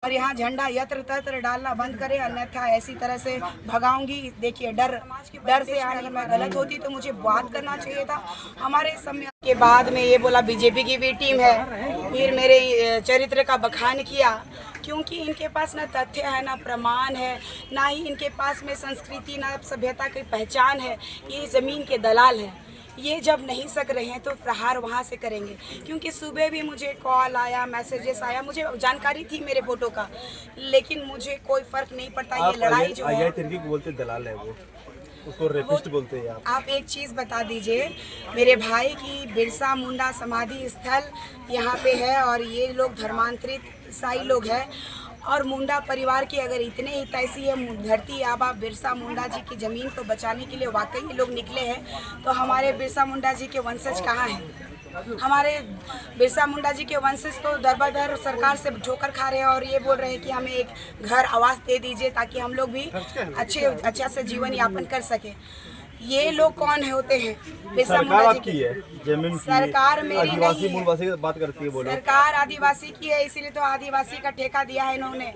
और यहाँ झंडा यत्र तत्र डालना बंद करें, अन्यथा ऐसी तरह से भगाऊंगी। देखिए, डर से अगर मैं गलत होती तो मुझे बात करना चाहिए था। हमारे समय के बाद में ये बोला बीजेपी की भी टीम है, फिर मेरे चरित्र का बखान किया, क्योंकि इनके पास ना तथ्य है, ना प्रमाण है, ना ही इनके पास में संस्कृति, ना सभ्यता की पहचान है। ये ज़मीन के दलाल हैं। ये जब नहीं सक रहे हैं तो प्रहार वहाँ से करेंगे, क्योंकि सुबह भी मुझे कॉल आया, मैसेजेस आया, मुझे जानकारी थी मेरे फोटो का, लेकिन मुझे कोई फर्क नहीं पड़ता। ये लड़ाई जो है तिरकी को बोलते दलाल है, वो उसको रेपिस्ट बोलते हैं। आप एक चीज़ बता दीजिए, मेरे भाई की बिरसा मुंडा समाधि स्थल यहाँ पे है और ये लोग धर्मांतरित ईसाई लोग हैं, और मुंडा परिवार की अगर इतने ही तैसी है धरती आबा बिरसा मुंडा जी की ज़मीन को बचाने के लिए वाकई ये लोग निकले हैं, तो हमारे बिरसा मुंडा जी के वंशज कहाँ हैं? हमारे बिरसा मुंडा जी के वंशज तो दरबदर सरकार से ठोकर खा रहे हैं और ये बोल रहे हैं कि हमें एक घर आवास दे दीजिए ताकि हम लोग भी अच्छा से जीवन यापन कर सके। ये लोग कौन है होते हैं? बिरसा मुंडा जी की सरकार मेरी नहीं है, बात करती है, बोलो। सरकार आदिवासी की है, इसीलिए तो आदिवासी का ठेका दिया है इन्होंने।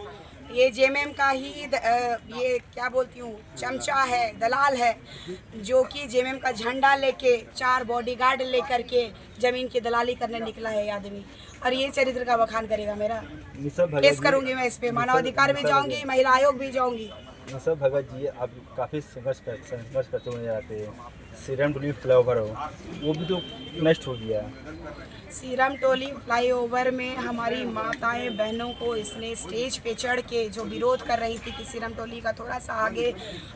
ये जेएमएम का ही ये क्या बोलती हूँ, चमचा है, दलाल है, जो कि जेएमएम का झंडा लेके 4 बॉडीगार्ड लेकर के जमीन की दलाली करने निकला है ये आदमी। और ये चरित्र का बखान करेगा मेरा, केस करूंगी मैं इस पे, मानवाधिकार भी जाऊंगी, महिला आयोग भी जाऊंगी। सब भगत जी, आप काफ़ी संघर्ष करते हुए जाते हैं। सीरम टोली फ्लाईओवर हो, वो भी तो नष्ट हो गया। सीरम टोली फ्लाईओवर में हमारी माताएं बहनों को इसने स्टेज पे चढ़ के जो विरोध कर रही थी कि सीरम टोली का थोड़ा सा आगे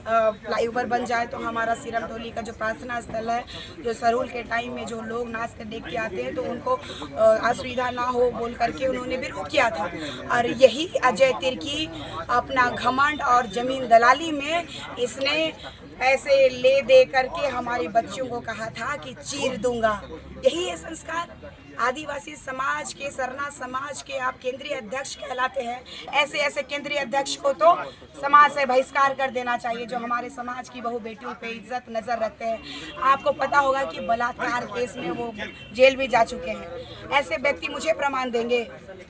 फ्लाईओवर बन जाए तो हमारा सीरम टोली का जो प्रार्थना स्थल है, जो सरूल के टाइम में जो लोग नाचते देख के आते हैं तो उनको असुविधा ना हो बोल करके उन्होंने विरोध किया था। और यही अजय तिर्की अपना घमंड और जमीन दलाली में इसने पैसे ले दे करके हमारी बच्चियों को कहा था कि चीर दूंगा। यही है संस्कार। आदिवासी समाज के, सरना समाज के आप केंद्रीय अध्यक्ष कहलाते हैं। ऐसे ऐसे केंद्रीय अध्यक्ष को तो समाज से बहिष्कार कर देना चाहिए, जो हमारे समाज की बहू बेटियों पे इज्जत नज़र रखते हैं। आपको पता होगा कि बलात्कार केस में वो जेल भी जा चुके हैं। ऐसे व्यक्ति मुझे प्रमाण देंगे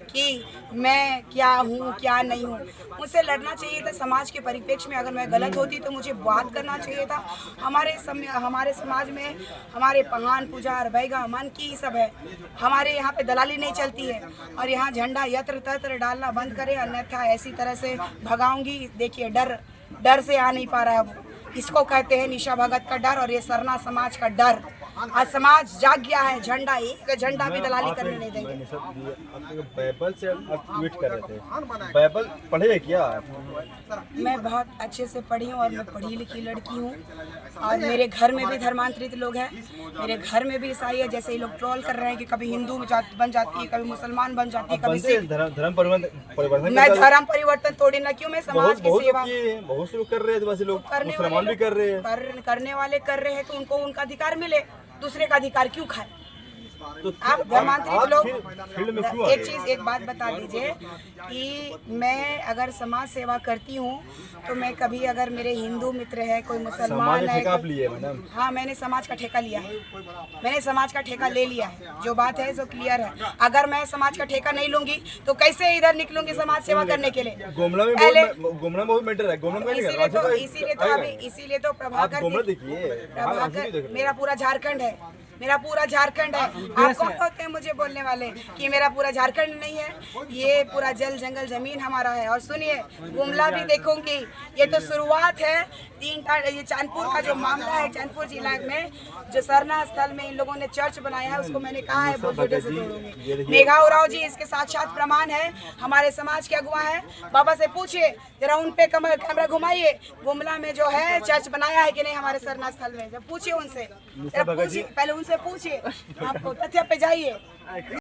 कि मैं क्या हूँ क्या नहीं हूँ। मुझसे लड़ना चाहिए था समाज के परिप्रेक्ष्य में। अगर मैं गलत होती तो मुझे बात करना चाहिए था। हमारे समाज में हमारे पहान, पुजार, बैगा, मन की सब है। हमारे यहाँ पे दलाली नहीं चलती है, और यहाँ झंडा यत्र तत्र डालना बंद करें, अन्यथा ऐसी तरह से भगाऊंगी। देखिए, डर से आ नहीं पा रहा है। इसको कहते हैं निशा भगत का डर, और ये सरना समाज का डर। आज समाज जाग गया है, झंडा एक झंडा भी दलाली करने नहीं देंगे। बाइबल से आप ट्वीट कर रहे थे, बाइबल पढ़े हैं क्या? मैं बहुत अच्छे से पढ़ी हूँ और मैं पढ़ी लिखी लड़की हूँ, और मेरे घर में भी धर्मांतरित लोग हैं, मेरे घर में भी ईसाई है। जैसे ये लोग ट्रोल कर रहे हैं कि कभी हिंदू बन जाती है, कभी मुसलमान बन जाती है, कभी सिख। धर्म परिवर्तन मैं धर्म परिवर्तन थोड़ी ना, क्यों? मैं समाज की सेवा बहुत से लोग कर रहे हैं, आदिवासी लोग, मुसलमान भी कर रहे हैं। करने वाले कर रहे हैं तो उनको उनका अधिकार मिले, दूसरे का अधिकार क्यों खाए? तो आप धर्मांतरित लोग एक बात बता दीजिए कि मैं अगर समाज सेवा करती हूँ तो मैं कभी, अगर मेरे हिंदू मित्र है, कोई मुसलमान है, हाँ, मैंने समाज का ठेका लिया है, मैंने समाज का ठेका ले लिया है। जो बात है जो क्लियर है। अगर मैं समाज का ठेका नहीं लूंगी तो कैसे इधर निकलूंगी समाज सेवा करने के लिए? इसीलिए तो प्रभाकर मेरा पूरा झारखंड है, मेरा पूरा झारखंड है। आप कौन होते हैं मुझे बोलने वाले कि मेरा पूरा झारखंड नहीं है? ये पूरा जल जंगल जमीन हमारा है। और सुनिए, गुमला भी देखूंगी, ये तो शुरुआत है। ये चैनपुर का जो मामला है, चैनपुर जिला में जो सरना स्थल में इन लोगों ने चर्च बनाया है, उसको मैंने कहा है बुलडोजर से तोड़ूंगी। मेघा उरांव जी इसके साक्षात प्रमाण है, हमारे समाज के अगुवा है। बाबा से पूछिए जरा, उन पे कैमरा घुमाइए, गुमला में जो है चर्च बनाया है कि नहीं हमारे सरना स्थल में, जब पूछिए उनसे, पहले उनसे पूछिए, आपको तथ्य पे जाइए।